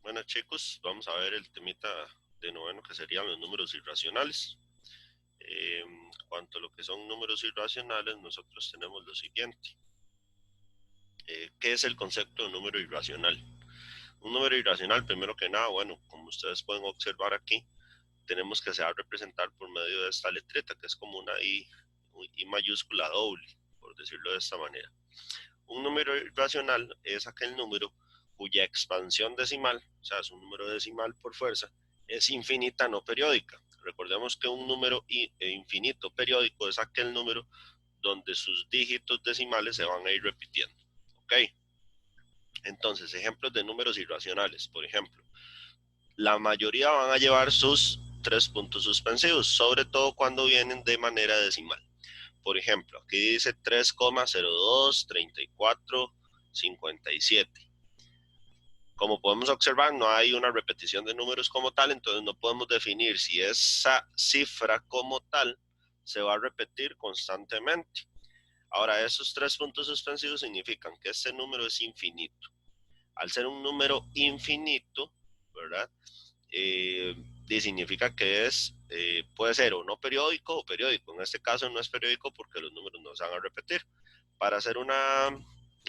Bueno chicos, vamos a ver el temita de noveno que serían los números irracionales. En cuanto a lo que son números irracionales, nosotros tenemos lo siguiente. ¿Qué es el concepto de número irracional? Un número irracional, primero que nada, bueno, como ustedes pueden observar aquí, tenemos que se va a representar por medio de esta letreta, que es como una I mayúscula doble, por decirlo de esta manera. Un número irracional es aquel número cuya expansión decimal, o sea, es un número decimal por fuerza, es infinita no periódica. Recordemos que un número infinito periódico es aquel número donde sus dígitos decimales se van a ir repitiendo. ¿Ok? Entonces, ejemplos de números irracionales. Por ejemplo, la mayoría van a llevar sus tres puntos suspensivos, sobre todo cuando vienen de manera decimal. Por ejemplo, aquí dice 3,023457. Como podemos observar, no hay una repetición de números como tal, entonces no podemos definir si esa cifra como tal se va a repetir constantemente. Ahora, esos tres puntos suspensivos significan que este número es infinito. Al ser un número infinito, ¿verdad? Significa que puede ser o no periódico o periódico. En este caso no es periódico porque los números no se van a repetir. Para hacer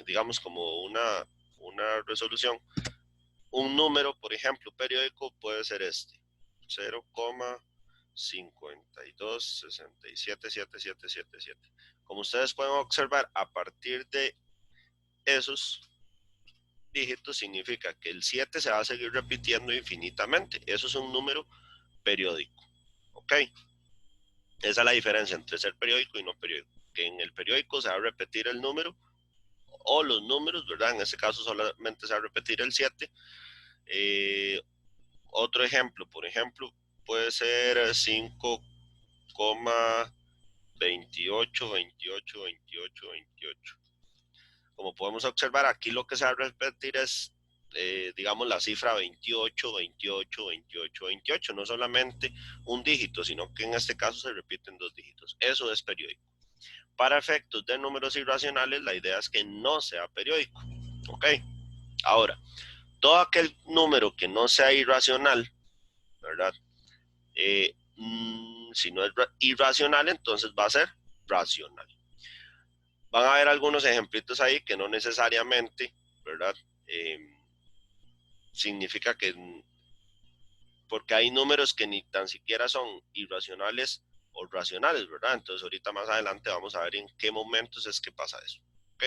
digamos, como una resolución, un número, por ejemplo, periódico puede ser este: 0,52677777. Como ustedes pueden observar, a partir de esos dígitos significa que el 7 se va a seguir repitiendo infinitamente. Eso es un número periódico. ¿Ok? Esa es la diferencia entre ser periódico y no periódico. Que en el periódico se va a repetir el número o los números, ¿verdad? En este caso solamente se va a repetir el 7. Otro ejemplo, por ejemplo, puede ser 5,28282828. Como podemos observar, aquí lo que se va a repetir es, digamos, la cifra 28, 28, 28, 28. No solamente un dígito, sino que en este caso se repiten dos dígitos. Eso es periódico. Para efectos de números irracionales, la idea es que no sea periódico. ¿Ok? Ahora, todo aquel número que no sea irracional, ¿verdad? Si no es irracional, entonces va a ser racional. Van a ver algunos ejemplitos ahí que no necesariamente, ¿verdad? Eh, Significa que, porque hay números que ni tan siquiera son irracionales o racionales, ¿verdad? Entonces ahorita más adelante vamos a ver en qué momentos es que pasa eso. ¿Ok?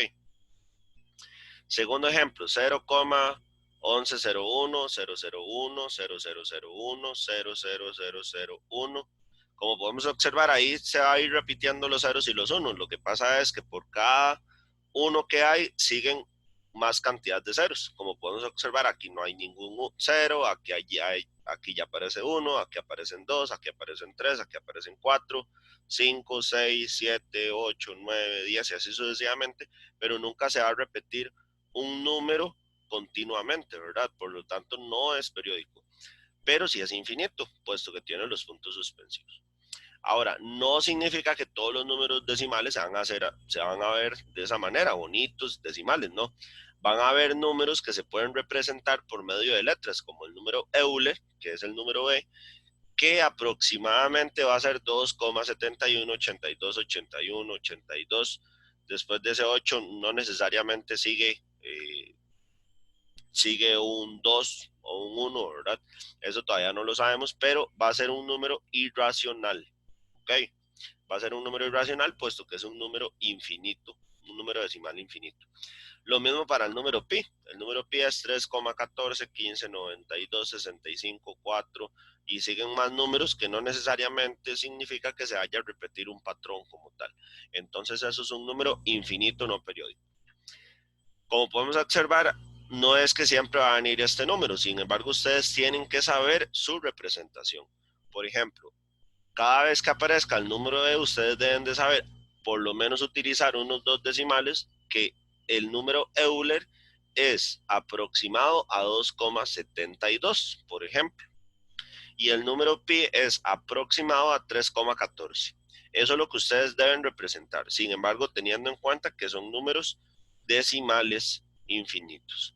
Segundo ejemplo, 0,1101, 001, 0001, 00001. Como podemos observar, ahí se va a ir repitiendo los ceros y los unos. Lo que pasa es que por cada uno que hay, siguen más cantidad de ceros. Como podemos observar, aquí no hay ningún cero, aquí ya aparece uno, aquí aparecen dos, aquí aparecen tres, aquí aparecen cuatro, 5, 6, 7, 8, 9, 10 y así sucesivamente, pero nunca se va a repetir un número continuamente, ¿verdad? Por lo tanto, no es periódico, pero sí es infinito, puesto que tiene los puntos suspensivos. Ahora, no significa que todos los números decimales se van a ver de esa manera, bonitos, decimales, ¿no? Van a haber números que se pueden representar por medio de letras, como el número Euler, que es el número B, que aproximadamente va a ser 2,71, 82, 81, 82. Después de ese 8 no necesariamente sigue un 2 o un 1, ¿verdad? Eso todavía no lo sabemos, pero va a ser un número irracional, ¿ok? Va a ser un número irracional puesto que es un número infinito, un número decimal infinito. Lo mismo para el número pi. El número pi es 3,14, 15, 92, 65, 4 y siguen más números que no necesariamente significa que se vaya a repetir un patrón como tal. Entonces eso es un número infinito no periódico. Como podemos observar, no es que siempre va a venir este número, sin embargo ustedes tienen que saber su representación. Por ejemplo, cada vez que aparezca el número de ustedes deben de saber por lo menos utilizar unos dos decimales, que el número Euler es aproximado a 2,72, por ejemplo, y el número pi es aproximado a 3,14. Eso es lo que ustedes deben representar, sin embargo teniendo en cuenta que son números decimales infinitos.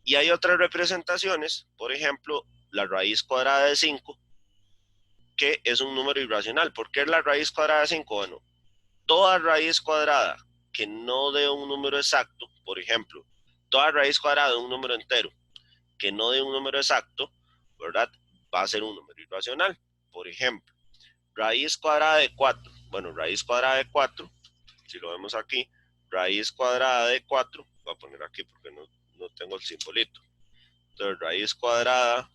Y hay otras representaciones, por ejemplo, la raíz cuadrada de 5, que es un número irracional. ¿Por qué es la raíz cuadrada de 5? Bueno, toda raíz cuadrada que no dé un número exacto, por ejemplo, toda raíz cuadrada de un número entero que no dé un número exacto, ¿verdad? Va a ser un número irracional. Por ejemplo, raíz cuadrada de 4. Bueno, raíz cuadrada de 4, si lo vemos aquí, raíz cuadrada de 4, voy a poner aquí porque no tengo el simbolito. Entonces, raíz cuadrada,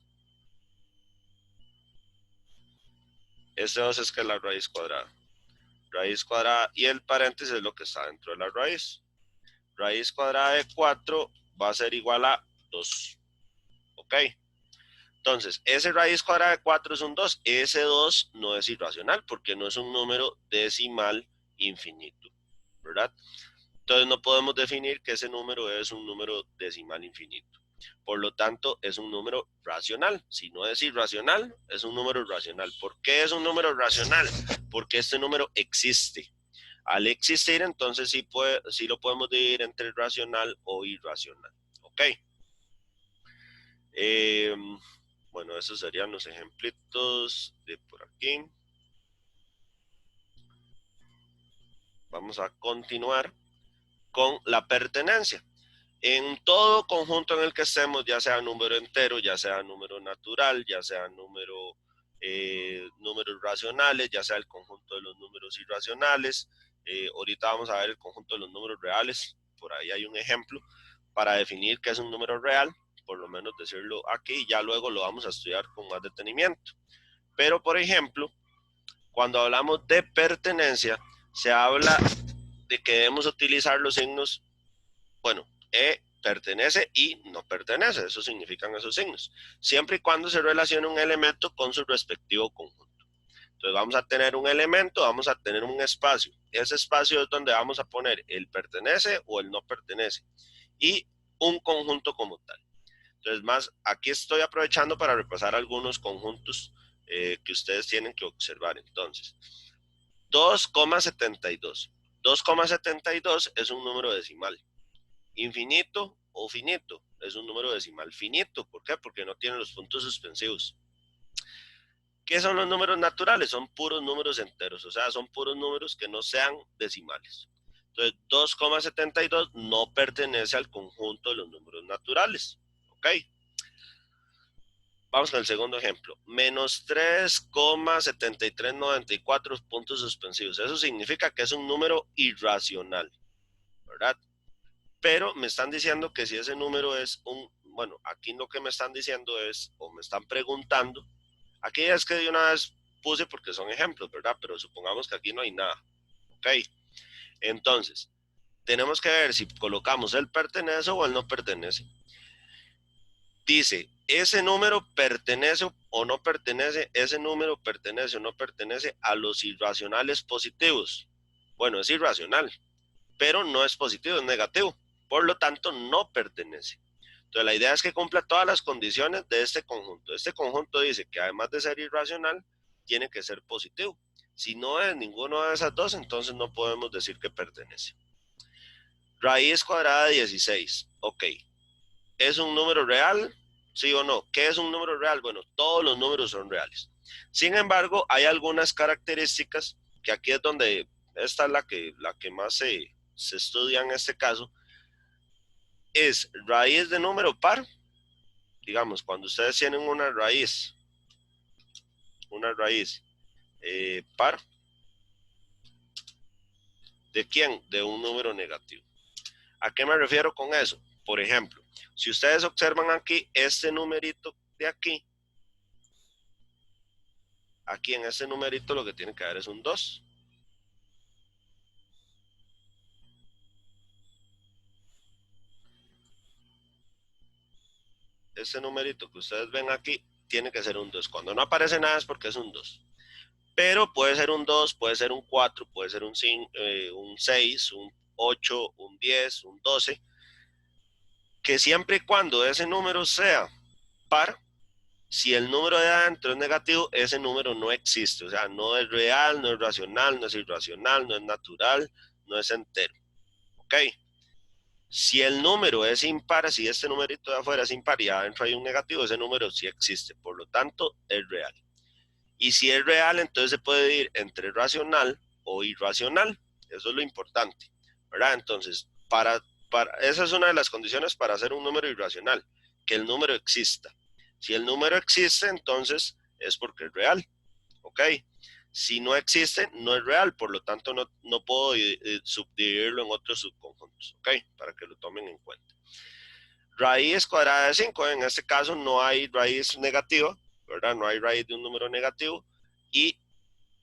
este 2 es que es la raíz cuadrada. Raíz cuadrada y el paréntesis es lo que está dentro de la raíz. Raíz cuadrada de 4 va a ser igual a 2. ¿Ok? Entonces, ese raíz cuadrada de 4 es un 2. Ese 2 no es irracional porque no es un número decimal infinito, ¿verdad? Entonces no podemos definir que ese número es un número decimal infinito. Por lo tanto, es un número racional. Si no es irracional, es un número racional. ¿Por qué es un número racional? Porque este número existe. Al existir, entonces sí lo podemos dividir entre racional o irracional. ¿Ok? Bueno, esos serían los ejemplitos de por aquí. Vamos a continuar con la pertenencia. En todo conjunto en el que estemos, ya sea número entero, ya sea número natural, ya sea números racionales, ya sea el conjunto de los números irracionales, ahorita vamos a ver el conjunto de los números reales, por ahí hay un ejemplo para definir qué es un número real, por lo menos decirlo aquí, ya luego lo vamos a estudiar con más detenimiento. Pero, por ejemplo, cuando hablamos de pertenencia, se habla de que debemos utilizar los signos, bueno, pertenece y no pertenece, eso significan esos signos, siempre y cuando se relacione un elemento con su respectivo conjunto. Entonces vamos a tener un elemento, vamos a tener un espacio. Ese espacio es donde vamos a poner el pertenece o el no pertenece y un conjunto como tal. Entonces, más, aquí estoy aprovechando para repasar algunos conjuntos que ustedes tienen que observar. Entonces, 2,72. 2,72 es un número decimal. Infinito o finito es un número decimal finito. ¿Por qué? Porque no tiene los puntos suspensivos. ¿Qué son los números naturales? Son puros números enteros, o sea, son puros números que no sean decimales. Entonces, 2,72 no pertenece al conjunto de los números naturales. ¿Ok? Vamos con el segundo ejemplo. Menos 3,7394 puntos suspensivos. Eso significa que es un número irracional, ¿verdad? Pero me están diciendo que si ese número es bueno, aquí lo que me están diciendo es, o me están preguntando, aquí es que de una vez puse porque son ejemplos, ¿verdad? Pero supongamos que aquí no hay nada, ¿ok? Entonces, tenemos que ver si colocamos el pertenece o el no pertenece. Dice, ese número pertenece o no pertenece, ese número pertenece o no pertenece a los irracionales positivos. Bueno, es irracional, pero no es positivo, es negativo. Por lo tanto, no pertenece. Entonces, la idea es que cumpla todas las condiciones de este conjunto. Este conjunto dice que además de ser irracional, tiene que ser positivo. Si no es ninguno de esas dos, entonces no podemos decir que pertenece. Raíz cuadrada de 16. Ok. ¿Es un número real? ¿Sí o no? ¿Qué es un número real? Bueno, todos los números son reales. Sin embargo, hay algunas características que aquí es donde esta es la que más se estudia en este caso. Es raíz de número par. Digamos, cuando ustedes tienen una raíz par, ¿de quién? De un número negativo. ¿A qué me refiero con eso? Por ejemplo, si ustedes observan aquí, este numerito de aquí en este numerito lo que tiene que haber es un 2. Este numerito que ustedes ven aquí tiene que ser un 2. Cuando no aparece nada es porque es un 2. Pero puede ser un 2, puede ser un 4, puede ser un 6, un 8, un 10, un 12. Que siempre y cuando ese número sea par, si el número de adentro es negativo, ese número no existe. O sea, no es real, no es racional, no es irracional, no es natural, no es entero. ¿Ok? Si el número es impar, si este numerito de afuera es impar y adentro hay un negativo, ese número sí existe, por lo tanto es real. Y si es real, entonces se puede ir entre racional o irracional. Eso es lo importante, ¿verdad? Entonces, esa es una de las condiciones para hacer un número irracional, que el número exista. Si el número existe, entonces es porque es real, ¿ok? Si no existe, no es real, por lo tanto no puedo subdividirlo en otros subconjuntos, ¿ok? Para que lo tomen en cuenta. Raíz cuadrada de 5, en este caso no hay raíz negativa, ¿verdad? No hay raíz de un número negativo, y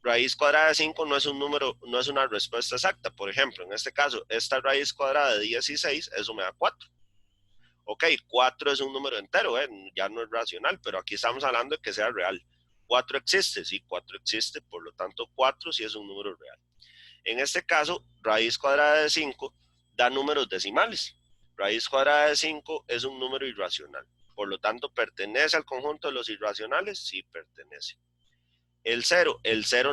raíz cuadrada de 5 no es un número, no es una respuesta exacta. Por ejemplo, en este caso, esta raíz cuadrada de 16, eso me da 4. Ok, 4 es un número entero, ya no es racional, pero aquí estamos hablando de que sea real. 4 existe, sí, 4 existe, por lo tanto 4 sí es un número real. En este caso, raíz cuadrada de 5 da números decimales. Raíz cuadrada de 5 es un número irracional. Por lo tanto, ¿pertenece al conjunto de los irracionales? Sí, pertenece. El cero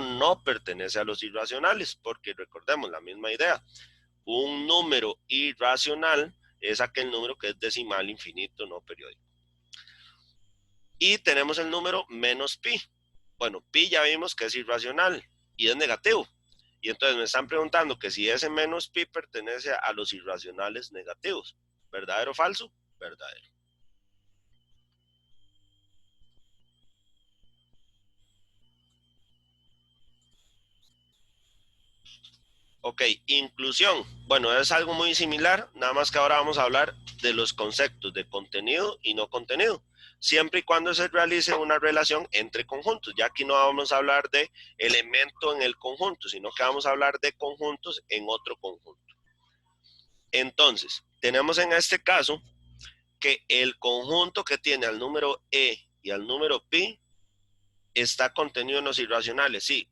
no pertenece a los irracionales, porque recordemos la misma idea. Un número irracional es aquel número que es decimal, infinito, no periódico. Y tenemos el número menos pi. Bueno, pi ya vimos que es irracional y es negativo. Y entonces me están preguntando que si ese menos pi pertenece a los irracionales negativos. ¿Verdadero o falso? Verdadero. Ok, inclusión. Bueno, es algo muy similar, nada más que ahora vamos a hablar de los conceptos de contenido y no contenido, siempre y cuando se realice una relación entre conjuntos. Ya aquí no vamos a hablar de elemento en el conjunto, sino que vamos a hablar de conjuntos en otro conjunto. Entonces, tenemos en este caso que el conjunto que tiene al número E y al número pi está contenido en los irracionales. Sí,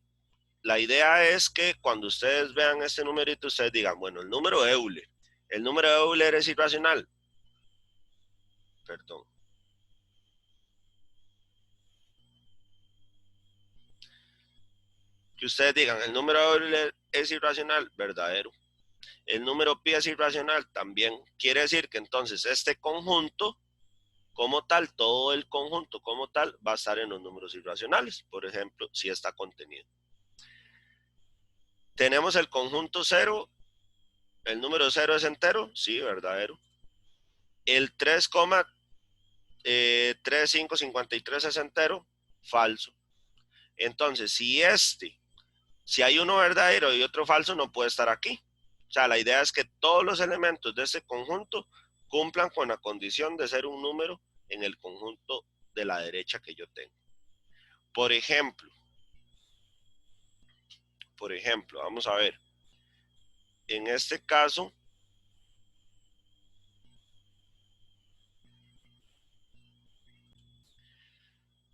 la idea es que cuando ustedes vean este numerito, ustedes digan, bueno, el número Euler. El número Euler es irracional. Perdón. Que ustedes digan, el número Euler es irracional, verdadero. El número pi es irracional, también. Quiere decir que entonces este conjunto, como tal, todo el conjunto como tal, va a estar en los números irracionales. Por ejemplo, si está contenido. Tenemos el conjunto cero. El número 0 es entero, sí, verdadero. El 3,3553 es entero, falso. Entonces, si hay uno verdadero y otro falso, no puede estar aquí. O sea, la idea es que todos los elementos de este conjunto cumplan con la condición de ser un número en el conjunto de la derecha que yo tengo. Por ejemplo, vamos a ver. En este caso,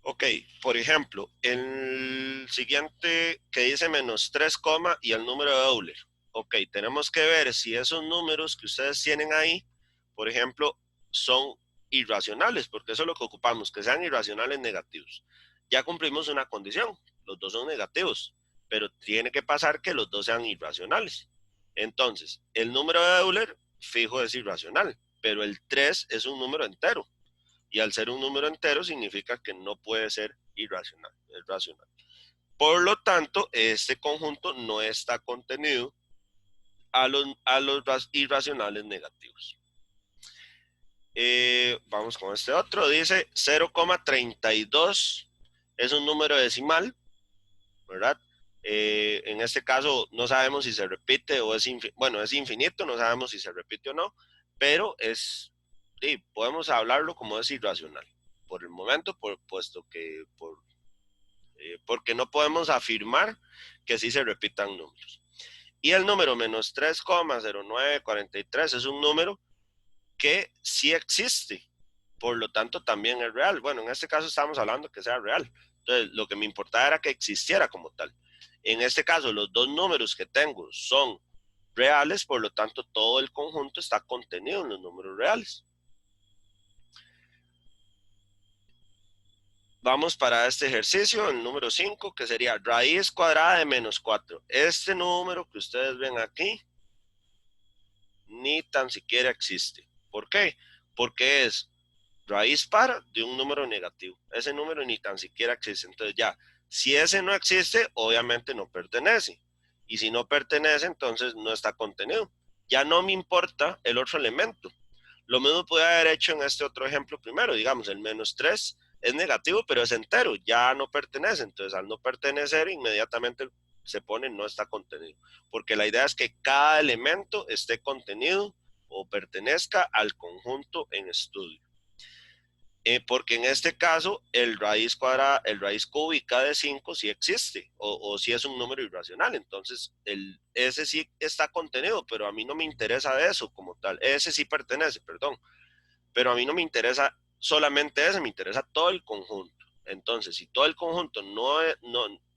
ok, por ejemplo, el siguiente que dice menos 3, y el número de Euler. Ok, tenemos que ver si esos números que ustedes tienen ahí, por ejemplo, son irracionales, porque eso es lo que ocupamos, que sean irracionales negativos. Ya cumplimos una condición, los dos son negativos, pero tiene que pasar que los dos sean irracionales. Entonces, el número de Euler fijo es irracional, pero el 3 es un número entero. Y al ser un número entero significa que no puede ser irracional, es racional. Por lo tanto, este conjunto no está contenido a los irracionales negativos. Vamos con este otro. Dice 0,32 es un número decimal, ¿verdad? En este caso no sabemos si se repite o es infinito, no sabemos si se repite o no, pero podemos hablarlo como es irracional por el momento, puesto que porque no podemos afirmar que sí se repitan números. Y el número menos 3,0943 es un número que sí existe, por lo tanto también es real. Bueno, en este caso estamos hablando que sea real. Entonces, lo que me importaba era que existiera como tal. En este caso, los dos números que tengo son reales, por lo tanto, todo el conjunto está contenido en los números reales. Vamos para este ejercicio, el número 5, que sería raíz cuadrada de menos 4. Este número que ustedes ven aquí ni tan siquiera existe. ¿Por qué? Porque es raíz par de un número negativo. Ese número ni tan siquiera existe. Entonces ya, si ese no existe, obviamente no pertenece. Y si no pertenece, entonces no está contenido. Ya no me importa el otro elemento. Lo mismo puede haber hecho en este otro ejemplo primero. Digamos, el -3 es negativo, pero es entero. Ya no pertenece. Entonces, al no pertenecer, inmediatamente se pone no está contenido. Porque la idea es que cada elemento esté contenido o pertenezca al conjunto en estudio. Porque en este caso el raíz cuadrada, el raíz cúbica de 5 sí existe, o sí es un número irracional, entonces ese sí está contenido, pero a mí no me interesa de eso como tal, ese sí pertenece, perdón, pero a mí no me interesa solamente ese, me interesa todo el conjunto. Entonces, si todo el conjunto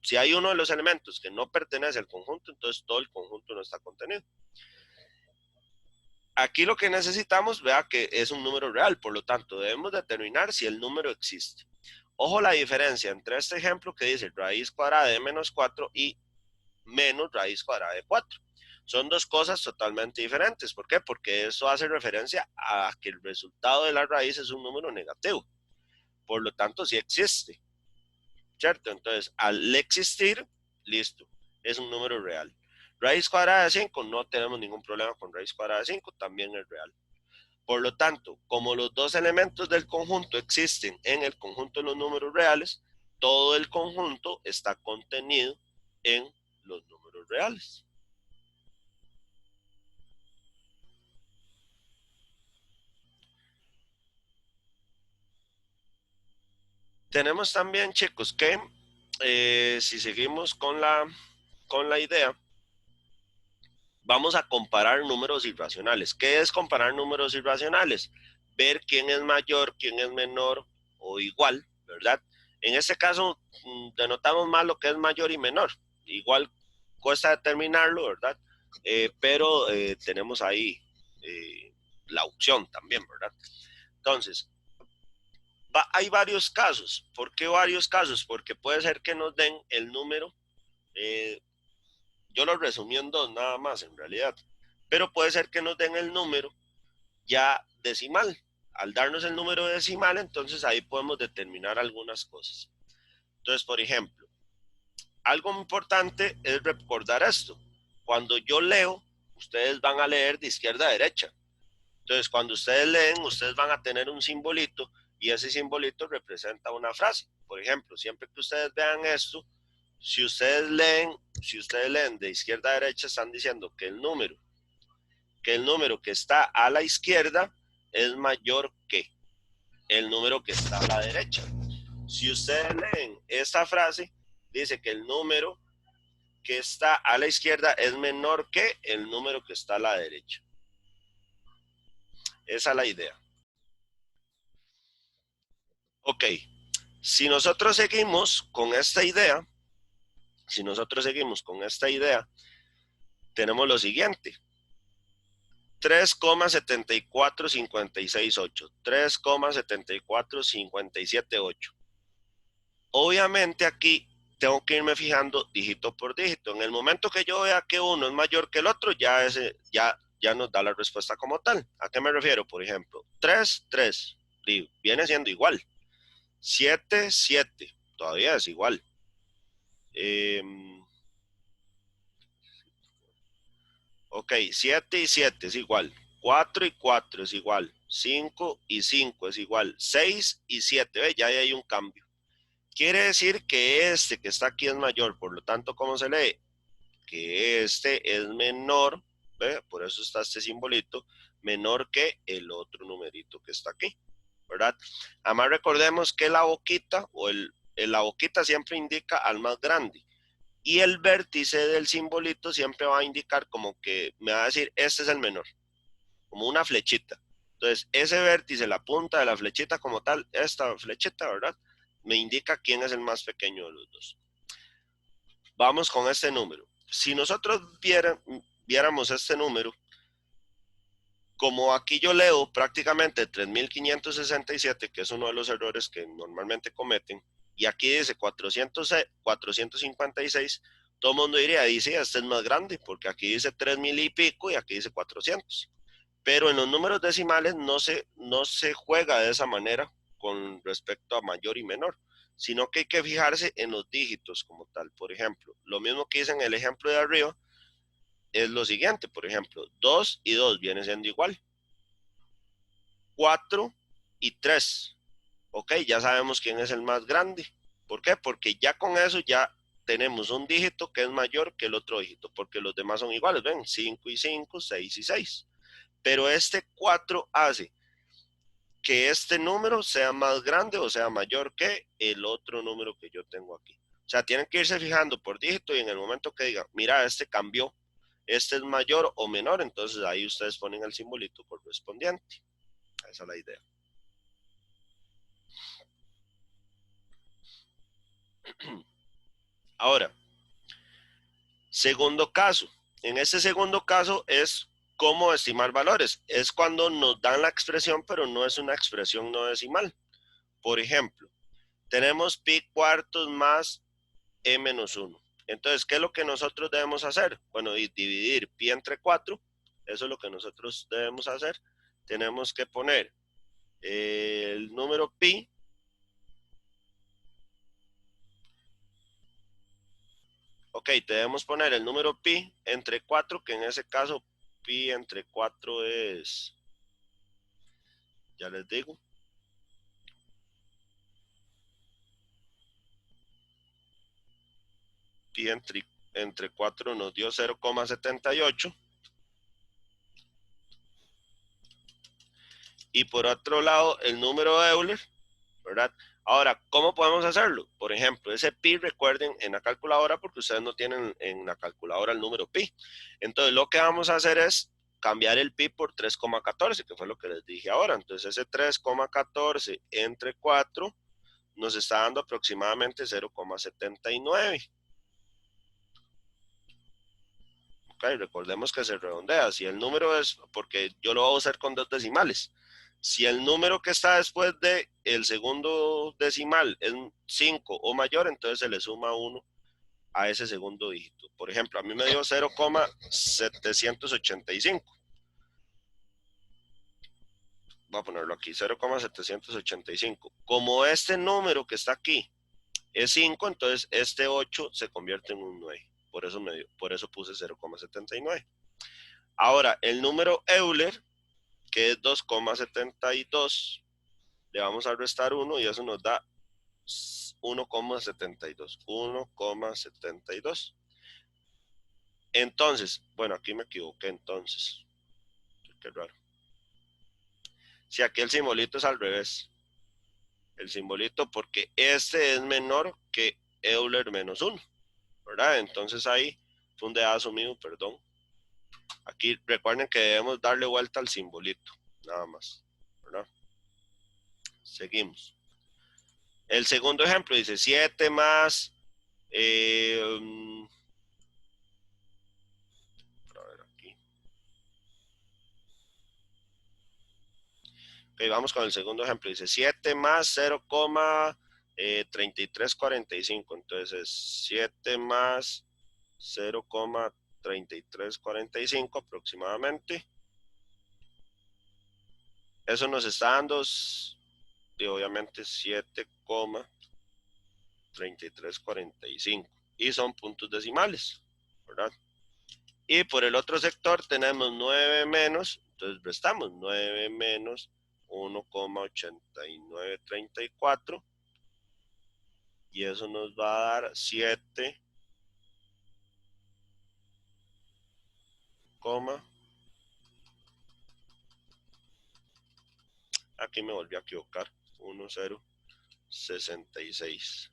si hay uno de los elementos que no pertenece al conjunto, entonces todo el conjunto no está contenido. Aquí lo que necesitamos, vea que es un número real, por lo tanto debemos determinar si el número existe. Ojo la diferencia entre este ejemplo que dice raíz cuadrada de -4 y menos raíz cuadrada de 4. Son dos cosas totalmente diferentes. ¿Por qué? Porque eso hace referencia a que el resultado de la raíz es un número negativo. Por lo tanto, sí existe, ¿cierto? Entonces, al existir, listo, es un número real. Raíz cuadrada de 5, no tenemos ningún problema con raíz cuadrada de 5, también es real. Por lo tanto, como los dos elementos del conjunto existen en el conjunto de los números reales, todo el conjunto está contenido en los números reales. Tenemos también, chicos, que si seguimos con la idea, vamos a comparar números irracionales. ¿Qué es comparar números irracionales? Ver quién es mayor, quién es menor o igual, ¿verdad? En este caso, denotamos más lo que es mayor y menor. Igual cuesta determinarlo, ¿verdad? Pero tenemos ahí la opción también, ¿verdad? Entonces, hay varios casos. ¿Por qué varios casos? Porque puede ser que nos den el número, yo lo resumí en dos nada más en realidad, pero puede ser que nos den el número ya decimal. Al darnos el número decimal, entonces ahí podemos determinar algunas cosas. Entonces, por ejemplo, algo importante es recordar esto. Cuando yo leo, ustedes van a leer de izquierda a derecha. Entonces, cuando ustedes leen, ustedes van a tener un simbolito y ese simbolito representa una frase. Por ejemplo, siempre que ustedes vean esto, si ustedes leen de izquierda a derecha, están diciendo que el número que está a la izquierda es mayor que el número que está a la derecha. Si ustedes leen esta frase, dice que el número que está a la izquierda es menor que el número que está a la derecha. Esa es la idea. Ok, si nosotros seguimos con esta idea, tenemos lo siguiente. 3,74568, 3,74578. Obviamente aquí tengo que irme fijando dígito por dígito. En el momento que yo vea que uno es mayor que el otro, ya nos da la respuesta como tal. ¿A qué me refiero? Por ejemplo, 3, 3, viene siendo igual. 7, 7, todavía es igual. Ok, 7 y 7 es igual. 4 y 4 es igual. 5 y 5 es igual. 6 y 7, ¿ve? Ya hay un cambio. Quiere decir que este que está aquí es mayor, por lo tanto, ¿cómo se lee? Que este es menor, ¿ve? Por eso está este simbolito, menor que el otro numerito que está aquí, ¿verdad? Además recordemos que la boquita la boquita siempre indica al más grande y el vértice del simbolito siempre va a indicar como que me va a decir este es el menor, como una flechita. Entonces, ese vértice, la punta de la flechita como tal, esta flechita, ¿verdad? Me indica quién es el más pequeño de los dos. Vamos con este número. Si nosotros viéramos este número, como aquí yo leo prácticamente 3567, que es uno de los errores que normalmente cometen, y aquí dice 456, todo el mundo diría, dice, este es más grande, porque aquí dice 3000 y pico y aquí dice 400. Pero en los números decimales no se juega de esa manera con respecto a mayor y menor, sino que hay que fijarse en los dígitos como tal. Por ejemplo, lo mismo que hice en el ejemplo de arriba es lo siguiente. Por ejemplo, 2 y 2 viene siendo igual. 4 y 3. Ok, ya sabemos quién es el más grande. ¿Por qué? Porque ya con eso ya tenemos un dígito que es mayor que el otro dígito, porque los demás son iguales, ven, 5 y 5, 6 y 6. Pero este 4 hace que este número sea más grande o sea mayor que el otro número que yo tengo aquí. O sea, tienen que irse fijando por dígito y en el momento que digan, mira, este cambió, este es mayor o menor, entonces ahí ustedes ponen el simbolito correspondiente. Esa es la idea. Ahora, segundo caso. En este segundo caso es cómo estimar valores. Es cuando nos dan la expresión, pero no es una expresión no decimal. Por ejemplo, tenemos pi cuartos más e menos 1. Entonces, ¿qué es lo que nosotros debemos hacer? Bueno, dividir pi entre 4. Eso es lo que nosotros debemos hacer. Tenemos que poner el número pi. Ok, debemos poner el número pi entre 4, que en ese caso pi entre 4 es, ya les digo, pi entre 4 nos dio 0,78. Y por otro lado, el número de Euler, ¿verdad? Ahora, ¿cómo podemos hacerlo? Por ejemplo, ese pi, recuerden, en la calculadora, porque ustedes no tienen en la calculadora el número pi. Entonces, lo que vamos a hacer es cambiar el pi por 3,14, que fue lo que les dije ahora. Entonces, ese 3,14 entre 4 nos está dando aproximadamente 0,79. Okay, recordemos que se redondea. Si el número es, porque yo lo voy a usar con dos decimales. Si el número que está después de el segundo decimal es 5 o mayor, entonces se le suma 1 a ese segundo dígito. Por ejemplo, a mí me dio 0,785. Voy a ponerlo aquí, 0,785. Como este número que está aquí es 5, entonces este 8 se convierte en un 9. Por eso puse 0,79. Ahora, el número Euler, que es 2,72, le vamos a restar 1 y eso nos da 1,72. 1,72. Entonces, bueno, aquí me equivoqué entonces. Qué raro. Si aquí el simbolito es al revés. El simbolito porque este es menor que Euler menos 1, ¿verdad? Entonces ahí fue un dedazo mío, perdón. Aquí recuerden que debemos darle vuelta al simbolito, nada más, ¿verdad? Seguimos. El segundo ejemplo dice 7 más... a ver aquí. Ok, vamos con el segundo ejemplo. Dice 7 más 0,3345. Entonces es 7 más 0,3345 aproximadamente. Eso nos está dando, y obviamente, 7,3345. Y son puntos decimales, ¿verdad? Y por el otro sector tenemos 9 menos, entonces restamos 9 menos 1,8934 y eso nos va a dar 7, aquí me volví a equivocar, 1066.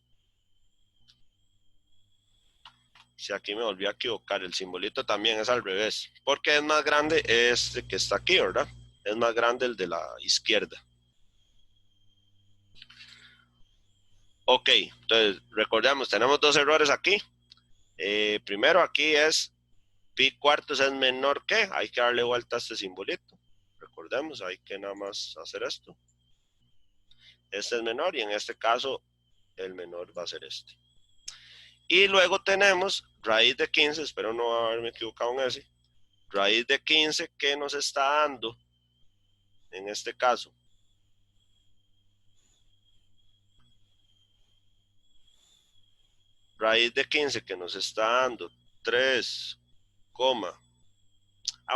Si aquí me volví a equivocar, el simbolito también es al revés, porque es más grande este que está aquí, ¿verdad? Es más grande el de la izquierda. Ok, entonces recordemos, tenemos dos errores aquí. Primero aquí es pi cuartos es menor que, hay que darle vuelta a este simbolito. Recordemos, hay que nada más hacer esto. Este es menor y en este caso el menor va a ser este. Y luego tenemos raíz de 15, espero no haberme equivocado en ese. Raíz de 15 que nos está dando en este caso. Raíz de 15 que nos está dando 3,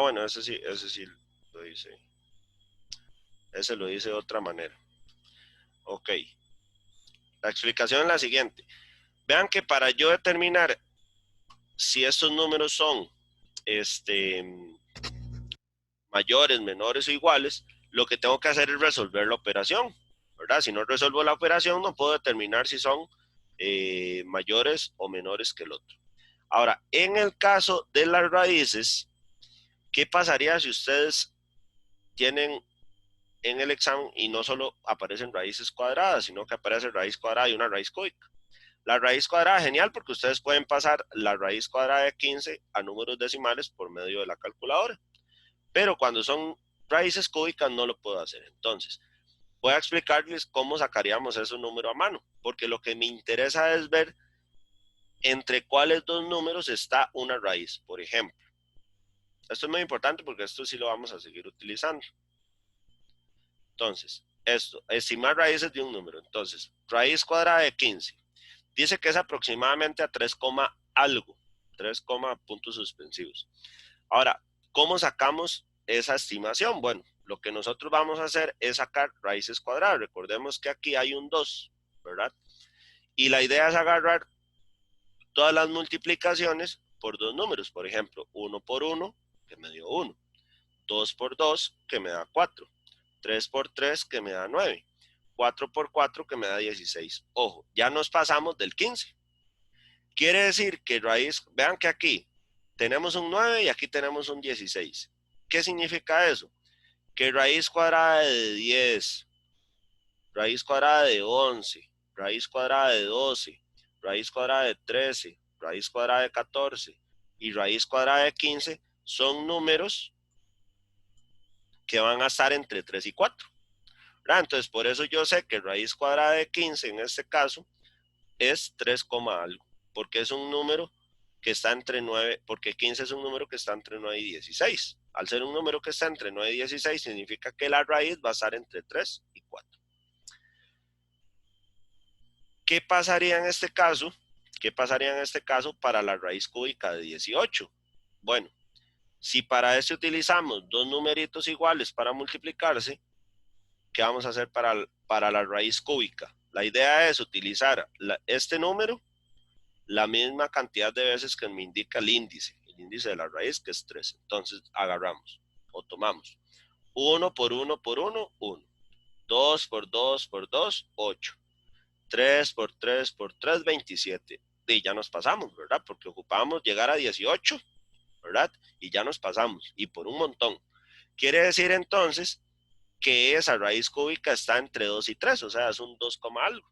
bueno, ese sí lo hice. Ese lo hice de otra manera. Ok. La explicación es la siguiente. Vean que para yo determinar si estos números son mayores, menores o iguales, lo que tengo que hacer es resolver la operación, ¿verdad? Si no resuelvo la operación, no puedo determinar si son mayores o menores que el otro. Ahora, en el caso de las raíces, ¿qué pasaría si ustedes tienen en el examen y no solo aparecen raíces cuadradas, sino que aparece raíz cuadrada y una raíz cúbica? La raíz cuadrada es genial porque ustedes pueden pasar la raíz cuadrada de 15 a números decimales por medio de la calculadora. Pero cuando son raíces cúbicas no lo puedo hacer. Entonces, voy a explicarles cómo sacaríamos esos números a mano, porque lo que me interesa es ver entre cuáles dos números está una raíz, por ejemplo. Esto es muy importante porque esto sí lo vamos a seguir utilizando. Entonces, esto, estimar raíces de un número. Entonces, raíz cuadrada de 15. Dice que es aproximadamente a 3, algo. 3, puntos suspensivos. Ahora, ¿cómo sacamos esa estimación? Bueno, lo que nosotros vamos a hacer es sacar raíces cuadradas. Recordemos que aquí hay un 2, ¿verdad? Y la idea es agarrar todas las multiplicaciones por dos números. Por ejemplo, 1 por 1, que me dio 1. 2 por 2, que me da 4. 3 por 3, que me da 9. 4 por 4, que me da 16. Ojo, ya nos pasamos del 15. Quiere decir que raíz, vean que aquí tenemos un 9 y aquí tenemos un 16. ¿Qué significa eso? Que raíz cuadrada de 10, raíz cuadrada de 11, raíz cuadrada de 12, raíz cuadrada de 13, raíz cuadrada de 14 y raíz cuadrada de 15 son números que van a estar entre 3 y 4. ¿Verdad? Entonces, por eso yo sé que raíz cuadrada de 15 en este caso es 3, algo, porque es un número que está entre 9, porque 15 es un número que está entre 9 y 16. Al ser un número que está entre 9 y 16, significa que la raíz va a estar entre 3 y 4. ¿Qué pasaría en este caso? ¿Qué pasaría en este caso para la raíz cúbica de 18? Bueno, si para eso utilizamos dos numeritos iguales para multiplicarse, ¿qué vamos a hacer para la raíz cúbica? La idea es utilizar este número la misma cantidad de veces que me indica el índice de la raíz, que es 3. Entonces agarramos o tomamos 1 por 1 por 1, 1. 2 por 2 por 2, 8. 3 por 3 por 3, 27. Y ya nos pasamos, ¿verdad? Porque ocupamos llegar a 18, ¿verdad? Y ya nos pasamos, y por un montón. Quiere decir entonces que esa raíz cúbica está entre 2 y 3, o sea, es un 2, algo.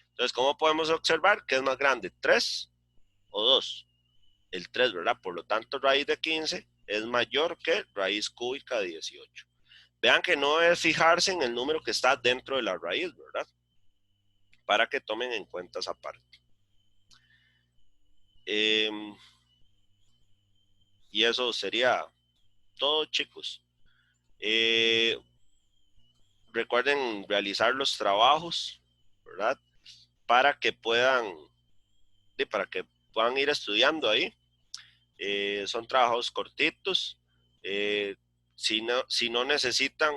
Entonces, ¿cómo podemos observar que es más grande? ¿3 o 2? El 3, ¿verdad? Por lo tanto, raíz de 15 es mayor que raíz cúbica de 18. Vean que no es fijarse en el número que está dentro de la raíz, ¿verdad? Para que tomen en cuenta esa parte. Y eso sería todo, chicos. Recuerden realizar los trabajos, ¿verdad? Para que puedan, para que puedan ir estudiando ahí. Son trabajos cortitos. Si no necesitan